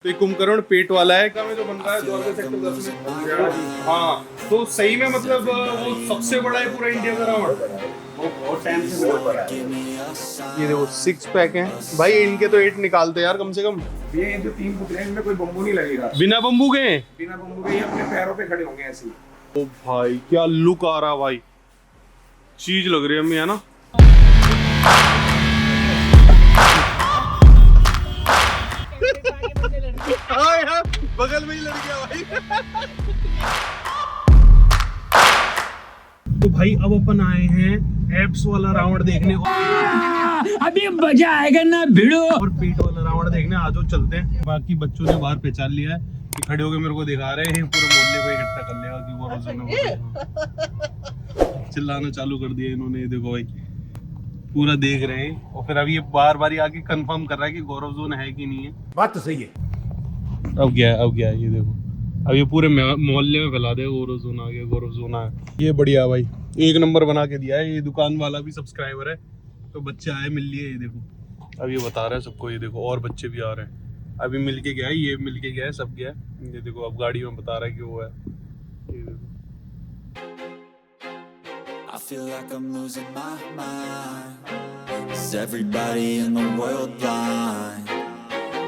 तो ये कुंभकर्ण पेट वाला है का में जो बन रहा है द्वारका सेक्टर 10 में। हाँ तो सही में मतलब वो सबसे बड़ा है पूरा इंडिया का रावण। वो बहुत टाइम से बहुत बड़ा है। ये देखो 6 पैक हैं भाई, इनके तो 8 निकालते यार कम से कम। ये जो 3 पुतले हैं इनमें कोई बम्बू नहीं लगेगा, बिना बम्बू के। बिना बम्बू के ये अपने पैरों पे खड़े होंगे ऐसे ही। ओ भाई क्या लुक आ रहा भाई, चीज लग रही है अम्मी, है ना। हाँ यार बगल में ही लड़कियां भाई। तो भाई अब अपन आए हैं एप्स वाला रावण देखने को। अभी मजा आएगा ना भिड़ो। और पेट वाला रावण देखने आजो चलते हैं। बाकी बच्चों ने बाहर पहचान लिया है कि खड़े होके मेरे को दिखा रहे हैं, पूरे मोहल्ले को इकट्ठा कर लेगा कि वो रोजाना चिल्लाना चालू कर दिया इन्होंने। देखो भाई पूरा देख रहे हैं और फिर अब ये बार बार आके कंफर्म कर रहा है कि गौरव जोन है कि नहीं है। बात तो सही है। अब क्या है ये देखो, अब ये पूरे मोहल्ले में फैला दे गौरव जोन आ गया, गौरव जोन आ गया। ये बढ़िया भाई, एक नंबर बना के दिया है। ये दुकान वाला भी सब्सक्राइबर है, तो बच्चे आए मिल लिए। ये देखो अब ये बता रहा है सबको, ये देखो और बच्चे भी आ रहे हैं। अभी मिल के गया है, ये मिल के गया है, सब गया है। ये देखो अब गाड़ी में बता रहा है कि वो है। ये देखो I feel like I'm losing my mind. Is everybody in the world blind?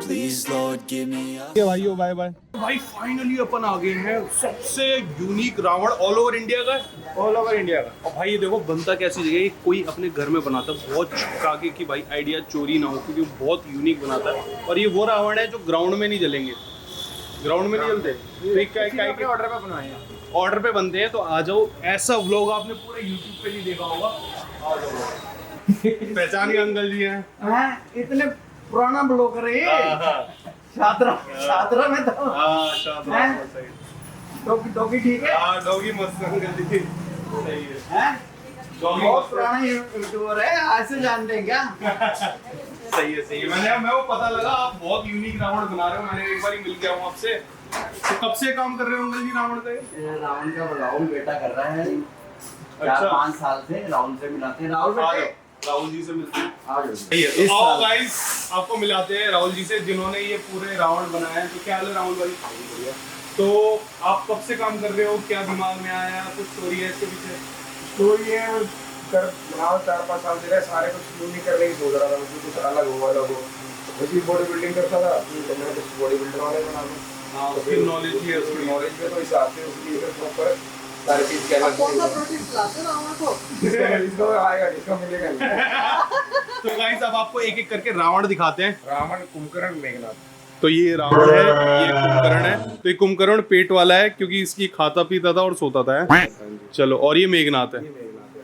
Please Lord give me a ये भाइयों बाय बाय। भाई फाइनली अपन आ गए हैं सबसे unique Ravan all over India का, ऑल ओवर इंडिया का। और भाई ये देखो बनता कैसी जगह, कोई अपने घर में बनाता बहुत छुपका के कि भाई आइडिया चोरी ना हो, क्योंकि वो बहुत यूनिक बनाता है। और ये वो रावण है जो ग्राउंड में नहीं जलेंगे, ग्राउंड में नहीं जलते, तो के ऑर्डर पे बनवाए हैं। ऑर्डर पे बनते हैं। तो आ जाओ, ऐसा व्लॉग आपने पूरे यूट्यूब पे नहीं देखा होगा। आ जाओ। पहचान के अंकल जी हैं। इतने पुराना ब्लॉगर है ये। छात्रा में तो शाबाश, डॉगी ठीक है। डॉगी मस्त अंकल जी, सही है। हैं? डॉगी बहुत मस्त पुराना यूट्यूबर है, आज से जानते हैं क्या? सही है, सही है। मैं वो पता लगा आप बहुत यूनिक रावण बना रहे हो। मैंने एक बार ही मिल गया हूँ आपसे। तो कब से काम कर रहे हो अंकल जी रावण का? राहुल का राहुल बेटा कर रहा है। अच्छा। 4-5 साल से राहुल से मिलाते हैं। राहुल आ बेटे जाओ, राहुल जी से मिलते हैं। आ जाओ। सही है, तो आओ गाइस आपको मिलाते हैं राहुल जी से, जिन्होंने ये पूरे रावण बनाए हैं। तो क्या हाल है राहुल भाई? तो आप कब से काम कर रहे हो, क्या दिमाग में आया, कुछ स्टोरी है इसके पीछे? स्टोरी है कर बनाओ 4-5 साल से रहे, सारे कुछ यूनिक करने की सोच रहा था, मुझे कुछ अलग हो। वैसे बॉडी बिल्डिंग करता था, तो मैंने कुछ बॉडी बिल्डर वाले बना दूं। हाँ, उसकी नॉलेज ही है, उसकी नॉलेज में तो हिसाब से उसकी प्रॉपर सारी चीज क्या अब कौन सा प्रोटीन खिलाते ना हमारे को? इसको आएगा, इसको मिलेगा नहीं। तो गाइस अब आपको एक एक करके रावण दिखाते हैं। रावण, कुंभकर्ण, मेघनाथ। तो ये रावण है, ये कुंभकर्ण है। तो ये कुंभकर्ण पेट वाला है क्योंकि इसकी खाता पीता था और सोता था। चलो, और ये मेघनाथ है।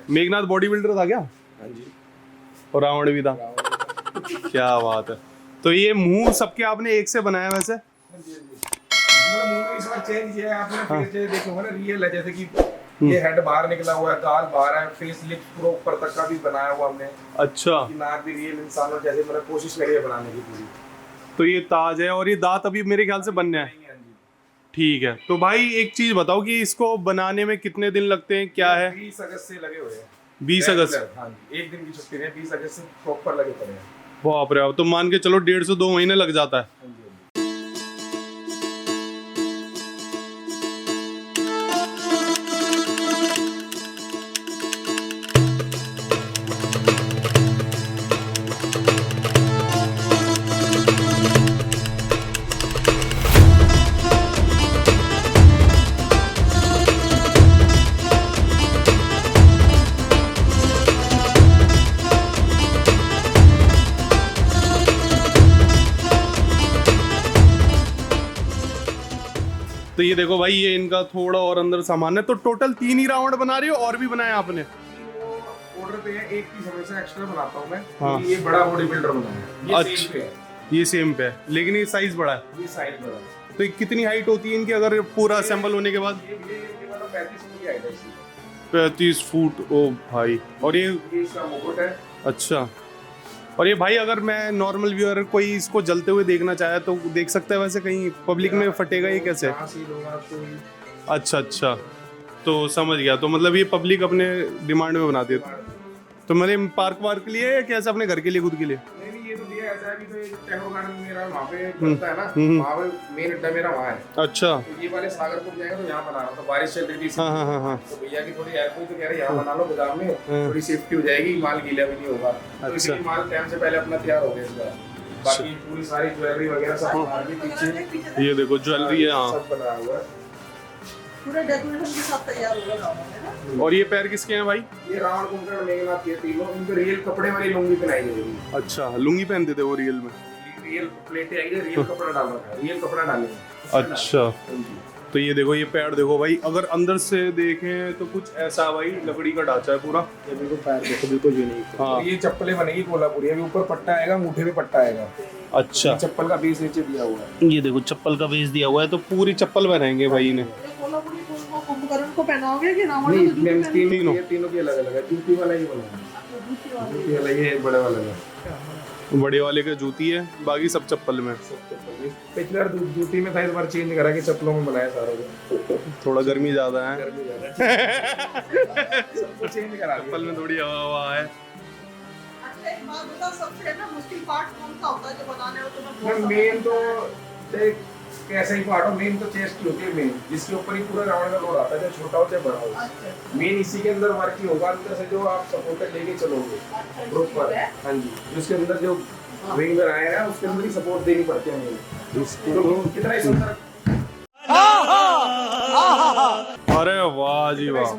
मेघनाथ बॉडी बिल्डर था क्या? हाँ जी। और रावण भी था। क्या बात है। तो ये मुंह सबके आपने एक से बनाया वैसे? मतलब मुंह में इस बार चेंज किया है आपने, फिर से देखोगे ना रियल है, जैसे कि ये हेड बाहर निकला हुआ है, गाल बाहर है, फेस लिप्स पूरा ऊपर तक का भी बनाया हुआ हमने। अच्छा, कि नाक भी रियल इंसान और जैसे मतलब कोशिश करी है बनाने की पूरी। तो ये ताज है और ये दांत अभी मेरे ख्याल से बनने हैं। ठीक है। तो भाई एक चीज बताओ कि इसको बनाने में कितने दिन लगते हैं, क्या है? 20 अगस्त से लगे हुए हैं। 20 अगस्त? हाँ जी, एक दिन की छुट्टी है, 20 अगस्त से प्रॉपर लगे पड़े हैं। बाप रे, तो मान के चलो 1.5 से 2 महीने लग जाता है। हाँ जी, हाँ जी। तो ये देखो भाई, ये इनका थोड़ा और अंदर सामान है। तो टोटल 3 ही रावण बना रही हो, और भी बनाया आपने? ऑर्डर पे है, एक पीस हमेशा एक्स्ट्रा बनाता हूँ मैं। हाँ। ये बड़ा बॉडी बिल्डर बनाया है। ये सेम पे है। ये सेम पे है, लेकिन ये साइज बड़ा है। ये साइज बड़ा है। तो ये कितनी हाइट होती है इनकी अगर पूरा असेंबल होने के बाद? ये मतलब 35 फुट की हाइट है इसकी। 35 फुट। ओ भाई, और ये ये इसका मुकुट है। अच्छा। और ये भाई अगर मैं नॉर्मल व्यूअर कोई इसको जलते हुए देखना चाहे तो देख सकता है वैसे? कहीं पब्लिक में फटेगा ये कैसे? कहाँ से लोग आपको अच्छा अच्छा, तो समझ गया। तो मतलब ये पब्लिक अपने डिमांड में बनाती है। तो मेरे पार्क वार्क के लिए या कैसे, अपने घर के लिए, खुद के लिए? नहीं, ये तो दिया ऐसा है अभी तो ये टेक्नो गार्डन मेरा वहाँ पे बनता है ना, वहाँ पे मेन अड्डा मेरा वहाँ है। अच्छा तो ये वाले सागरपुर जाएंगे तो यहाँ बना रहा था, बारिश चल रही थी हाँ हाँ हाँ हाँ तो भैया की थोड़ी हेल्प हुई तो कह रहे यहाँ बना लो गोदाम में, थोड़ी सेफ्टी हो जाएगी, माल गीला भी नहीं होगा। तो इसलिए माल टाइम से पहले अपना तैयार हो गया इसका। बाकी पूरी सारी ज्वेलरी वगैरह सब बाहर भी पीछे ये देखो ज्वेलरी है हाँ। सब बना हुआ है। पूरा डेकोरेशन के साथ तैयार होगा रावण है ना। और ये पैर किसके हैं भाई? ये रावण कुंभकर्ण मेघनाथ के तीनों इनको रियल कपड़े वाली लुंगी पहनाई गई है। अच्छा लुंगी पहनते थे वो रियल में? रियल प्लेटें आई है, रियल कपड़ा डाल रखा है, रियल कपड़ा डालेंगे। अच्छा तो ये देखो ये पैर देखो भाई, अगर अंदर से देखें तो कुछ ऐसा भाई लकड़ी का ढांचा है पूरा। ये बिल्कुल पैर देखो, बिल्कुल यूनिक। हाँ ये चप्पलें बनेगी कोल्हापुरी, अभी ऊपर पट्टा आएगा, अंगूठे पे पट्टा आएगा। अच्छा चप्पल का बीस नीचे दिया हुआ है। ये देखो चप्पल का बेस दिया हुआ है, तो पूरी चप्पल बनाएंगे भाई ने। ये कोल्हापुरी को कुंभकर्ण को पहनाओगे कि रावण नहीं को जूती मैम, पहनाओगे? तीनों ये तीनों की अलग अलग है। जूती वाला ही बना है, जूती वाली। जूती वाला ये बड़े वाला है। बड़े वाले का जूती है, बाकी सब चप्पल में। पिछले बार जूती में था, इस बार चेंज करा के चप्पलों में बनाया सारा को। थोड़ा गर्मी ज्यादा है, गर्मी ज्यादा है। सबको चेंज करा चप्पल में थोड़ी हवा है। अच्छा एक बात बता, सबसे ना मुश्किल पार्ट कौन सा होता है जो बनाने में तुम्हें बहुत दिया। मेन तो देख कैसा ही पार्ट हो, मेन तो चेस्ट की होती है मेन, जिसके ऊपर ही पूरा रावण का लोड आता है, चाहे छोटा हो चाहे बड़ा हो। अच्छा मेन इसी के अंदर वर्क ही होगा, अंदर से जो आप सपोर्टर लेके चलोगे प्रॉपर। हाँ जी, जिसके अंदर जो विंग आए हैं उसके अंदर ही सपोर्ट देनी पड़ती है हमें। इसको कितना ही सुंदर, अरे वाह जी वाह,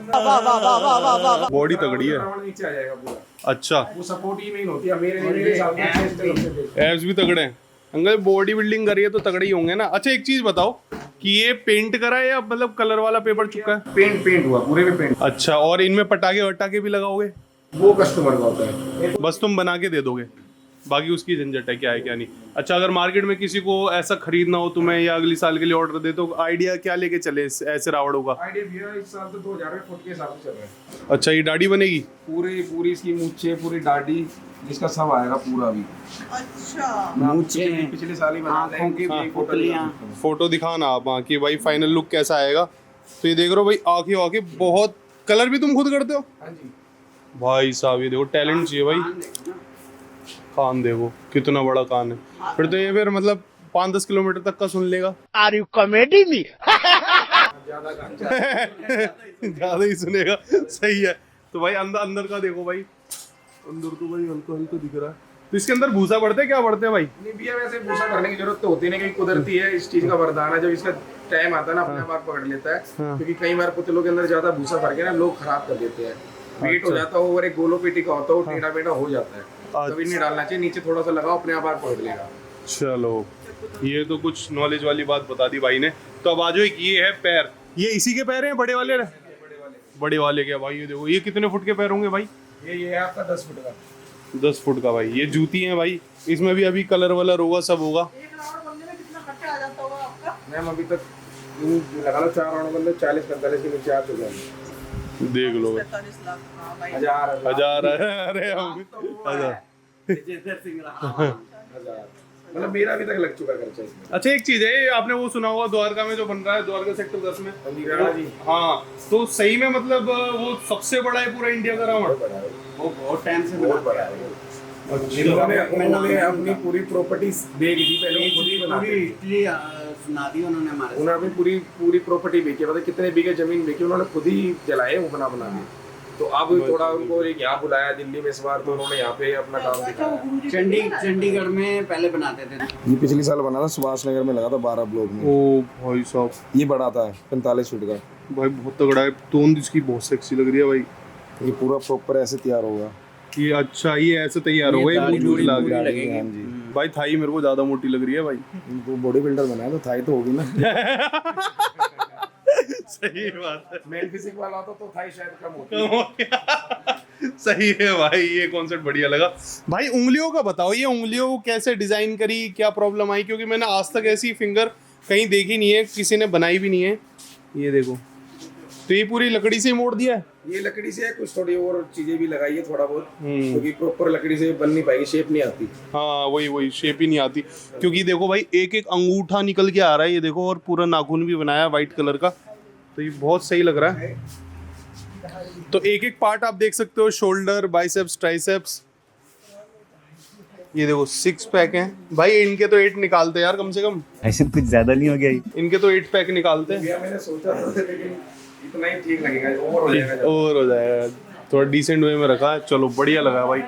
बॉडी तगड़ी है। रावण नीचे आ जाएगा पूरा। अच्छा वो सपोर्ट ही मेन होती है मेरे हिसाब से chest है सबसे best। एब्स भी तगड़े हैं अंकल, बॉडी बिल्डिंग करी है तो तगड़े ही होंगे ना। अच्छा एक चीज बताओ कि ये पेंट करा है या मतलब कलर वाला पेपर चुका है? पेंट हुआ पूरे में पेंट। अच्छा, और इनमें पटाखे वटाखे भी लगाओगे? वो कस्टमर का होता है। बस तुम बना के दे दोगे, बाकी उसकी झंझट है क्या है क्या नहीं। अच्छा अगर मार्केट में किसी को ऐसा खरीदना हो तुम्हें या अगली साल के लिए ऑर्डर दे, तो आइडिया क्या लेके चले ऐसे रावड़ों का? आइडिया भैया इस साल तो 2000 फुट के हिसाब से चल रहा है। अच्छा ये दाढ़ी बनेगी पूरी इसकी मूछे, पूरी दाढ़ी, इसका सब आएगा पूरा भी। अच्छा मूछे, पिछले साल ही बना आँखों की देंगे। पुतलियाँ। फोटो दिखाना आप वहाँ की भाई, फाइनल लुक कैसा आएगा। तो ये देख रहे हो भाई, आंखें वाखें बहुत, कलर भी तुम खुद करते हो हाँ जी। भाई साहब? ये देखो टैलेंट चाहिए भाई। कान देखो कितना बड़ा कान है, फिर तो ये फिर मतलब 5-10 किलोमीटर तक का सुन लेगा। Are you comedy me? ज्यादा काम ज्यादा ही सुनेगा, सही है। तो भाई अंदर का देखो भाई, अंदर तो भाई हल्का हल्का दिख रहा है। तो इसके अंदर भूसा पड़ते हैं, क्या पड़ते हैं भाई? नहीं भैया, वैसे भूसा भरने की जरूरत तो होती नहीं, कहीं कुदरती है इस चीज का वरदान है। जब इसका टाइम आता है ना, अपने आप पकड़ लेता है। क्योंकि कई बार पुतलों के अंदर ज्यादा भूसा भर के ना लोग खराब कर देते हैं। वेट हो जाता है ओवर, एक गोलो पेटी का होता है, वो टेढ़ा बेटा हो जाता है। कभी नहीं डालना चाहिए, नीचे थोड़ा सा लगाओ, अपने आप आग पकड़ लेगा। चलो ये तो कुछ नॉलेज वाली बात बता दी भाई ने। तो अब आ जाओ, एक ये है पैर, ये इसी के पैर हैं बड़े वाले? बड़े वाले क्या भाई? ये देखो ये कितने फुट के पैर होंगे भाई? ये है आपका 10 फुट का। 10 फुट का भाई। ये जूती है भाई, इसमें भी अभी कलर वलर होगा, सब होगा। एक रावण बनने में कितना खर्चा आ जाता होगा आपका? मैम अभी तक लगा लो 4 राउंड बंदे 40-45 के नीचे आ चुके हैं। देख लो 45 लाख। हाँ भाई। 1000 अरे हम हजार। मतलब मेरा अभी तक लग चुका खर्चा इसमें। अच्छा एक चीज है, आपने वो सुना होगा द्वारका में जो बन रहा है, द्वारका सेक्टर 10 में? अंधेरा जी हाँ, तो सही में मतलब वो सबसे बड़ा है पूरा इंडिया का रावण? बड़ा है, वो बहुत टाइम से बहुत बड़ा है। उन्होंने अपनी पूरी प्रॉपर्टी बेच दी, पहले वो खुद ही बनाते पूरी थे। इटली सुना दी उन्होंने हमारे उन्होंने अपनी पूरी प्रॉपर्टी बेची, पता कितने बीघे जमीन बेची उन्होंने, खुद ही जलाए वो बना के। तो अब थोड़ा उनको एक यहाँ बुलाया दिल्ली में इस बार, तो उन्होंने यहाँ पे अपना काम दिखाया। चंडीगढ़ में पहले बनाते थे। ये पिछले साल बना था, सुभाष नगर में लगा था 12 ब्लॉक में। ओ भाई साहब, ये बड़ा था 45 फीट का भाई बहुत तगड़ा है। तोंद इसकी बहुत सेक्सी लग रही है भाई। ये पूरा प्रॉपर ऐसे तैयार होगा। ये अच्छा, ये ऐसे तैयार हो गई, दाढ़ी मूंछ ला पूरी के। लगेगी। हाँ जी, भाई थाई मेरे को ज्यादा मोटी लग रही है भाई। वो बॉडी बिल्डर बनाया तो थाई तो होगी ना। सही बात है। मेल फिजिक वाला तो थाई शायद कम होती। सही है भाई, ये कॉन्सेप्ट बढ़िया लगा भाई। उंगलियों का बताओ, ये उंगलियों को कैसे डिजाइन करी, क्या प्रॉब्लम आई? क्योंकि मैंने आज तक ऐसी फिंगर कहीं देखी नहीं है, किसी ने बनाई भी नहीं है। ये देखो, तो ये पूरी लकड़ी से मोड़ दिया है? ये लकड़ी से है, कुछ थोड़ी और चीजें भी लगाई है थोड़ा बहुत, क्योंकि प्रॉपर लकड़ी से बन नहीं पाएगी, शेप नहीं आती। हाँ वही शेप ही नहीं आती। क्योंकि देखो भाई, एक एक अंगूठा निकल के आ रहा है, ये देखो, और पूरा नाखून भी बनाया व्हाइट कलर का। तो ये बहुत सही लग रहा है। तो एक एक पार्ट आप देख सकते हो, शोल्डर, बाइसेप्स, ट्राइसेप्स। ये देखो 6 पैक हैं भाई, इनके तो 8 निकालते यार कम से कम, ऐसे कुछ ज्यादा नहीं हो गया ये? इनके तो 8 पैक निकालते हैं। भैया मैंने सोचा था लेकिन इतना ही ठीक लगेगा, ओवर हो जाएगा ज़्यादा। और हो जाएगा, थोड़ा डिसेंट वे में रखा है। चलो बढ़िया लगा भाई।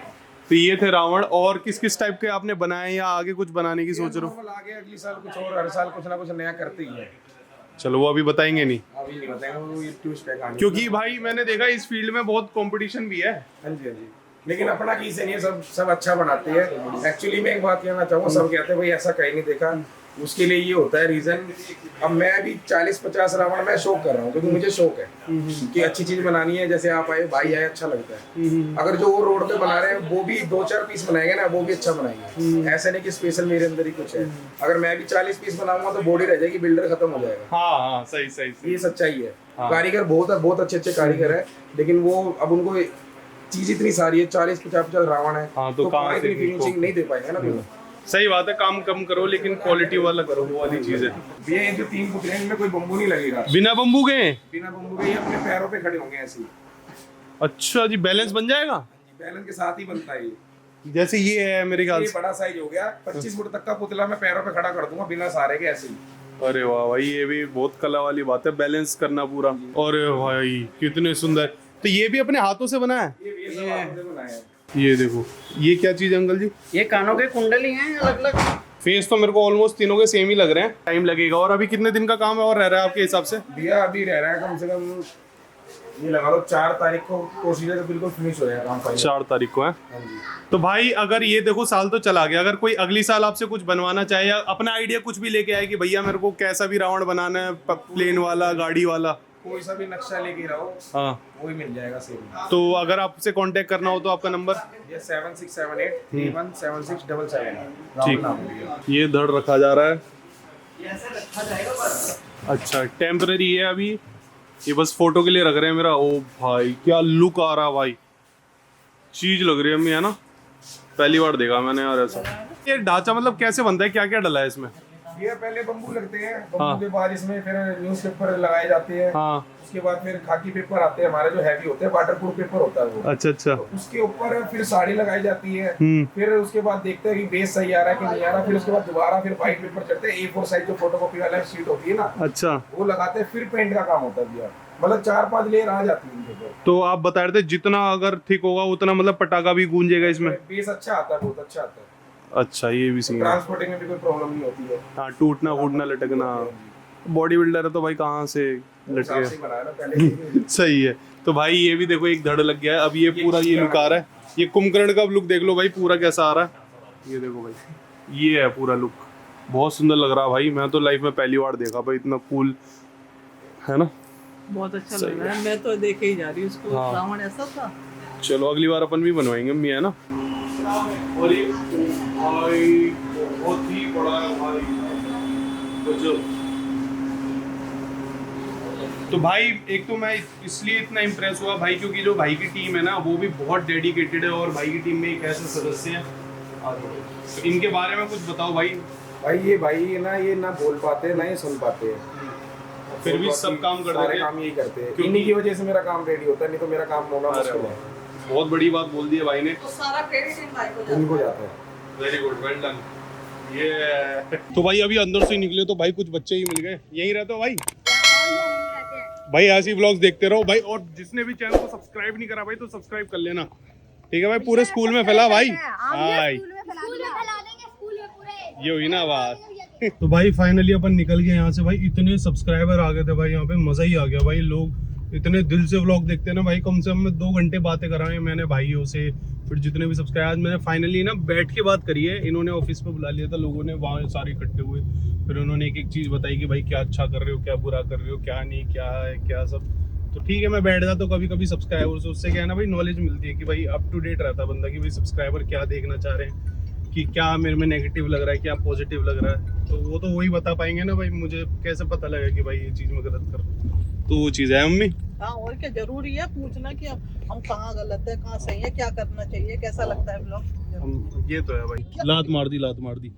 तो ये थे रावण। और किस किस टाइप के आपने बनाए या आगे कुछ बनाने की सोच रहे हो? नॉर्मल आगे अगली साल कुछ और, हर साल कुछ ना कुछ नया करते ही है। चलो वो अभी बताएंगे नहीं, अभी नहीं बताएंगे, वो ये ट्यूज पैक आने क्योंकि भाई मैंने देखा इस फील्ड में बहुत कंपटीशन भी है। हाँ जी हाँ जी, लेकिन अपना की से नहीं है, सब अच्छा बनाते हैं। एक्चुअली मैं एक बात कहना चाहूँगा, सब कहते हैं भाई ऐसा कहीं नहीं देखा, उसके लिए ये होता है रीजन। अब मैं अभी 40-50 रावण मैं शौक कर रहा हूँ, क्योंकि मुझे शौक है कि अच्छी चीज बनानी है। जैसे आप आए, भाई आए, अच्छा लगता है। अगर जो वो रोड पे बना रहे हैं वो भी 2-4 पीस बनाएंगे ना, वो भी अच्छा बनाएंगे। ऐसा नहीं कि स्पेशल मेरे अंदर ही कुछ है। अगर मैं भी 40 पीस बनाऊंगा तो बॉडी रह जाएगी, बिल्डर खत्म हो जाएगा। हाँ सही सही ये सच्चाई है। कारीगर बहुत अच्छे कारीगर है, लेकिन वो अब उनको चीज इतनी सारी है, 40-50 रावण है, हाँ, तो कहाँ से फिनिशिंग नहीं दे पाएंगे ना भैया। सही बात है, काम कम करो लेकिन क्वालिटी वाला करो, वो वाली चीज है। भैया ये जो 3 पुतले हैं इनमें कोई बम्बू नहीं लगेगा, बिना बम्बू के? बिना बम्बू के ये अपने पैरों पे खड़े होंगे ऐसे ही। अच्छा जी, बैलेंस बन जाएगा बैलेंस के साथ ही बनता है ये। जैसे ये है मेरे ख्याल ये से। बड़ा साइज हो गया, 25 फुट तक का पुतला मैं पैरों पे खड़ा कर दूंगा बिना सहारे के, ऐसे ही। अरे वाह भाई, ये भी बहुत कला वाली बात है, बैलेंस करना पूरा। और भाई कितने सुंदर। तो ये भी अपने हाथों से बना है? ये सब हाथों से बनाया है। ये देखो, ये क्या चीज अंकल जी? ये कानों के कुंडल ही हैं अलग अलग। फेस तो मेरे को ऑलमोस्ट तीनों के सेम ही लग रहे हैं। टाइम लगेगा। और अभी कितने दिन का काम है और रह रहा है आपके हिसाब से? भैया अभी रह रहा है कम से कम, ये लगा लो 4 तारीख को कोशिश है तो बिल्कुल फिनिश हो जाएगा काम फाइनल। 4 तारीख को है। हाँ जी। तो भाई अगर ये देखो साल तो चला गया, अगर कोई अगली साल आपसे कुछ बनवाना चाहे या अपना आइडिया कुछ भी लेके आए कि भैया मेरे को कैसा भी रावण बनाना है, प्लेन वाला, गाड़ी वाला, कोई सा भी नक्शा लेके रहो, हाँ, वो ही मिल जाएगा सेम। तो अगर आपसे कांटेक्ट करना हो तो आपका नंबर? ये 7678317677। ठीक, ये धड़ रखा जा रहा है। अच्छा, टेम्पररी है अभी ये, बस फोटो के लिए रख रहे हैं मेरा। ओ भाई क्या लुक आ रहा है भाई, चीज लग रही है अम्मी, है ना? पहली बार देखा मैंने यार ऐसा। ये ढांचा मतलब कैसे बनता है, क्या क्या डला है इसमें? ये पहले बम्बू लगते हैं, हाँ। बम्बू के बाद इसमें फिर न्यूज़पेपर लगाए जाते हैं। हाँ, उसके बाद फिर खाकी पेपर आते हैं हमारे, जो हैवी होते हैं, वाटरप्रूफ पेपर होता है वो। अच्छा। तो उसके ऊपर फिर साड़ी लगाई जाती है। हम्म। फिर उसके बाद देखते हैं कि बेस सही आ रहा है कि नहीं आ रहा। फिर उसके बाद दोबारा फिर व्हाइट पेपर चढ़ते हैं, A4 साइज जो फोटोकॉपी वाला शीट होती है ना, अच्छा, वो लगाते हैं। फिर पेंट का काम होता है भैया, मतलब 4-5 लेयर आ जाती है इनके ऊपर। तो आप बता रहे थे जितना अगर थिक होगा उतना मतलब पटाखा भी गूंजेगा इसमें? बेस अच्छा आता है, बहुत अच्छा आता है। अच्छा, ये भी सीन है। ट्रांसपोर्टिंग में भी कोई प्रॉब्लम नहीं होती है। हाँ, टूटना फूटना लटकना। बॉडी बिल्डर है तो भाई कहाँ से हिसाब से लटके। बनाया ना पहले। सही है। तो भाई ये भी देखो एक धड़ लग गया है। अब ये पूरा ये लुक आ रहा है। ये कुंभकर्ण का लुक देख लो भाई, पूरा कैसा आ रहा है। ये देखो भाई, ये है पूरा लुक, बहुत सुंदर लग रहा है भाई। मैं तो लाइफ में पहली बार देखा भाई, इतना कूल है ना। बहुत अच्छा लग रहा है, मैं तो देखे ही जा रही हूँ उसको। हाँ। रावण ऐसा था। चलो अगली बार अपन भी बनवाएंगे अम्मी, है ना। और ये भाई बहुत ही बड़ा है भाई, तो भाई एक तो मैं इसलिए इतना इम्प्रेस हुआ भाई, क्योंकि जो भाई की टीम है ना वो भी बहुत डेडिकेटेड है। और भाई की टीम में एक ऐसे सदस्य हैं, तो इनके बारे में कुछ बताओ भाई। भाई ना ये ना बोल पाते ना ये सुन पाते हैं, फिर भी सब काम कर सारे देते हैं। काम यही करते हैं। इन्हीं की वजह से मेरा काम रेडी होता है, नहीं तो मेरा काम होना मुश्किल है। बहुत बड़ी बात बोल दी है भाई ने। तो सारा क्रेडिट इन भाई को इनको जाता है। जाता है। Very good, well done. ये तो भाई अभी अंदर से निकले तो भाई कुछ बच्चे ही मिल गए। यहीं रहते हो भाई? भाई ऐसी व्लॉग्स देखते रहो भाई। और जिसने भी चैनल को सब्सक्राइब नहीं करा भाई तो सब्सक्राइब कर लेना, ठीक है भाई। पूरे स्कूल में फैला भाई। हाय, ये हुई ना बात। तो भाई फाइनली अपन निकल गए यहाँ से भाई। इतने सब्सक्राइबर आ गए थे भाई यहाँ पे, मजा ही आ गया भाई। लोग इतने दिल से व्लॉग देखते हैं ना भाई। कम से कम 2 घंटे बातें कराए मैंने भाइयों से, फिर जितने भी सब्सक्राइबर। मैंने फाइनली ना बैठ के बात करी है। इन्होंने ऑफिस पे बुला लिया था, लोगों ने वहाँ सारे इकट्ठे हुए। फिर उन्होंने एक एक चीज़ बताई कि भाई क्या अच्छा कर रहे हो, क्या बुरा कर रहे हो, क्या नहीं, क्या है, क्या सब। तो ठीक है, मैं बैठ जाता तो कभी कभी सब्सक्राइबर से, उससे क्या है ना भाई, नॉलेज मिलती है कि भाई अप टू डेट रहता है बंदा कि भाई सब्सक्राइबर क्या देखना चाह रहे हैं, कि क्या मेरे में नेगेटिव लग रहा है, क्या पॉजिटिव लग रहा है। तो वो तो वही बता पाएंगे ना भाई। मुझे कैसे पता लगा कि भाई ये चीज़ मैं गलत कर, तो वो चीज़ है अम्मी। हाँ, और क्या, जरूरी है पूछना कि अब हम कहाँ गलत है, कहाँ सही है, क्या करना चाहिए, कैसा लगता है ब्लॉग। ये तो है भाई। लात मार दी, लात मार दी।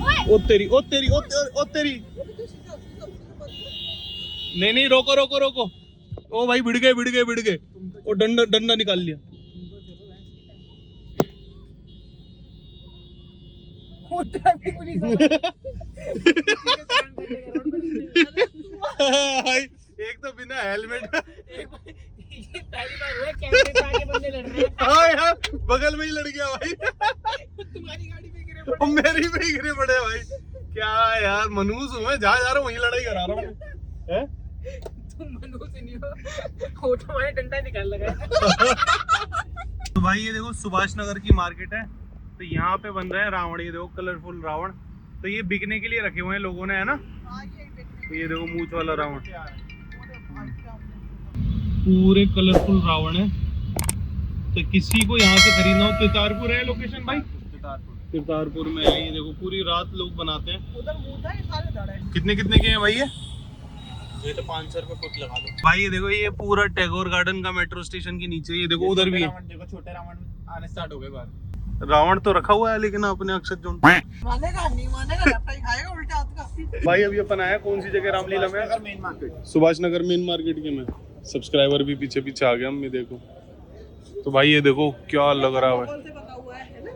ओए ओ तेरी ओ तेरी ओ तेरी ओ तेरी। नहीं रोको रोको रोको। ओ भाई भिड़ गए। ओ डंडा डंडा निकाल लिया। भाई एक तो बिना हेलमेट। हाँ यार बगल में ही लड़ गया भाई। तुम्हारी गाड़ी में गिरे और मेरी पे ही गिरे पड़े भाई। क्या यार मनूस हूँ मैं, जहाँ जा रहा हूँ वहीं लड़ाई करा रहा हूँ। हैं? तुम मनु से नहीं हो, वो तुम्हारे डंडा निकाल लगा। तो भाई ये देखो सुभाष नगर की मार्केट है। तो यहाँ पे बन रहा है रावण। ये देखो कलरफुल रावण। तो ये बिकने के लिए रखे हुए हैं लोगों ने, है ना। तो ये देखो मूंछ वाला रावण, पूरे कलरफुल रावण है। तो किसी को यहाँ से खरीदना हो, तिरतारपुर है लोकेशन भाई। तिरतारपुर में है। ये देखो पूरी रात लोग बनाते हैं। उधर मूठा है, सारे धड़ है। कितने के हैं भाई ये तो 500 रुपए फुट लगा दो भाई। ये देखो ये पूरा टैगोर गार्डन का मेट्रो स्टेशन के नीचे। ये देखो उधर भी है। देखो छोटे रावण आने स्टार्ट हो गए बाहर। रावण तो रखा हुआ है लेकिन अपने अक्षत जोन मानेगा नहीं मानेगा, लपटाई खाएगा उल्टा हाथ का। भाई अभी अपन आया कौन सी जगह रामलीला में? Main market, Subhash Nagar main market के में। सब्सक्राइबर भी पीछे पीछे आ गए हम। ये देखो तो भाई ये देखो क्या लग रहा है। से बना हुआ है ना,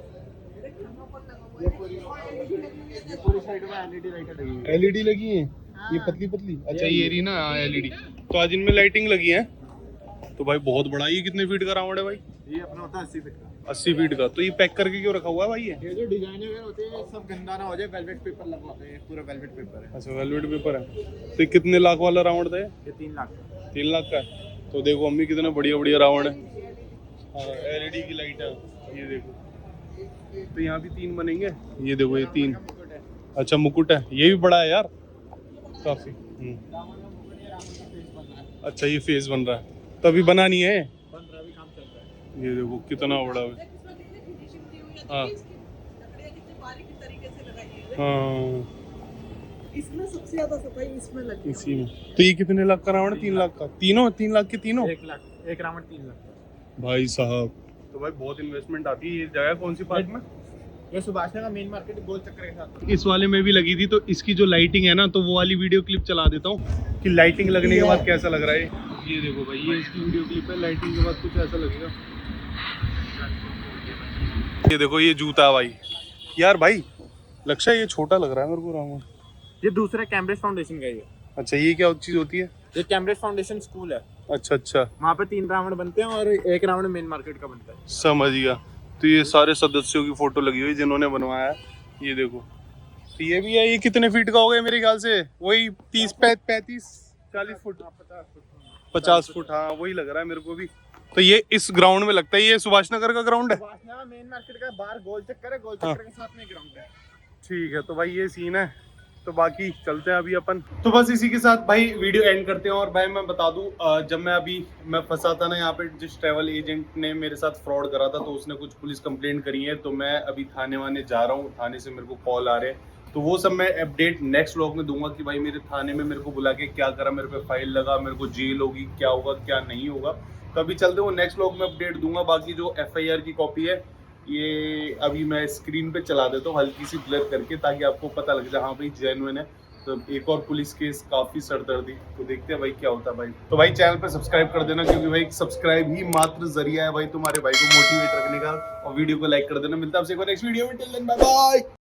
पूरी साइड में एलईडी लाइटें लगी हुई है। LED लगी है ये पतली पतली। अच्छा ये रही ना LED। तो आज इनमें लाइटिंग लगी है। तो भाई बहुत बड़ा। ये कितने फीट का रावण है भाई? ये अपना होता है 80 फीट का। 80 फीट का। तो ये पैक करके क्यों रखा हुआ है भाई? ये जो डिजाइन वगैरह होते हैं सब गंदा ना हो जाए, वेलवेट पेपर लगवाते हैं। पूरा वेलवेट पेपर है। अच्छा वेलवेट पेपर है। तो ये कितने लाख वाला रावण था? ये 3 लाख का। 3 लाख का है। तो देखो अम्मी कितना बढ़िया बढ़िया रावण है। हाँ LED की लाइट है। ये देखो तो यहाँ भी 3 बनेंगे। ये देखो ये 3। अच्छा मुकुट है। ये भी बड़ा है यार काफी। अच्छा ये फेस बन रहा है। तो अभी बना नहीं है। ये देखो कितना बड़ा है। हाँ हाँ इसमें सबसे ज्यादा सफाई इसमें लगी। इसी में। तो ये कितने लाख का रावण? 3 लाख का। तीनों 3 लाख के तीनों? 1 लाख। एक रावण 3 लाख भाई साहब। तो भाई बहुत इन्वेस्टमेंट आती है। ये जगह कौन सी पार्क में? ये सुभाष नगर मेन मार्केट गोल चक्कर के साथ। इस वाले में भी लगी थी। तो इसकी जो लाइटिंग है ना, तो वो वाली वीडियो क्लिप चला देता हूँ कि लाइटिंग लगने के बाद कैसा लग रहा है। ये देखो भाई ये इसकी वीडियो क्लिप है। लाइटिंग के बाद कुछ ऐसा लगेगा। ये देखो ये जूता है भाई। यार भाई लक्ष्य ये छोटा लग रहा है मेरे को रावण। ये दूसरा कैम्ब्रिज फाउंडेशन का ही है। अच्छा ये क्या चीज होती है? ये कैम्ब्रिज फाउंडेशन स्कूल है। अच्छा अच्छा वहाँ पे 3 रावण बनते हैं और 1 रावण मेन मार्केट का बनता है। समझ गया। तो ये सारे सदस्यों की फोटो लगी हुई जिन्होंने बनवाया है। ये देखो तो ये भी है। ये कितने फीट का हो गया मेरे ख्याल से? वही 30 35 40 फुट 50 फुट। हाँ वही लग रहा है मेरे को भी। तो ये इस ग्राउंड में लगता है। ये सुभाष नगर का ग्राउंड है। मेन मार्केट का बाहर गोल चक्कर है। गोल चक्कर के साथ में ग्राउंड है। ठीक है तो भाई ये सीन है। तो बाकी चलते हैं अभी अपन। तो बस इसी के साथ भाई वीडियो एंड करते हैं। और भाई मैं बता दूं जब मैं फंसा था ना यहाँ पे, जिस ट्रैवल एजेंट ने मेरे साथ फ्रॉड करा था, तो उसने कुछ पुलिस कंप्लेंट करी है। तो मैं अभी थाने वाने जा रहा हूँ। थाने से मेरे को कॉल आ रहे हैं। तो वो सब मैं अपडेट नेक्स्ट व्लॉग में दूंगा कि भाई मेरे थाने में मेरे को बुला के क्या करा, मेरे पे फाइल लगा, मेरे को जेल होगी, क्या होगा क्या नहीं होगा। तो अभी चलते वो नेक्स्ट व्लॉग में अपडेट दूंगा। बाकी जो FIR की कॉपी है ये अभी मैं स्क्रीन पे चला देता हूँ हल्की सी ब्लर करके, ताकि आपको पता लग जाए हाँ भाई जेन्युइन है। तो एक और पुलिस केस काफी सरदर्दी। तो देखते हैं भाई क्या होता है भाई। तो भाई चैनल पे सब्सक्राइब कर देना, क्योंकि भाई सब्सक्राइब ही मात्र जरिया है भाई तुम्हारे भाई को मोटिवेट रखने का। और वीडियो को लाइक कर देना। मिलता है आपसे एक और नेक्स्ट वीडियो में। Till then bye bye.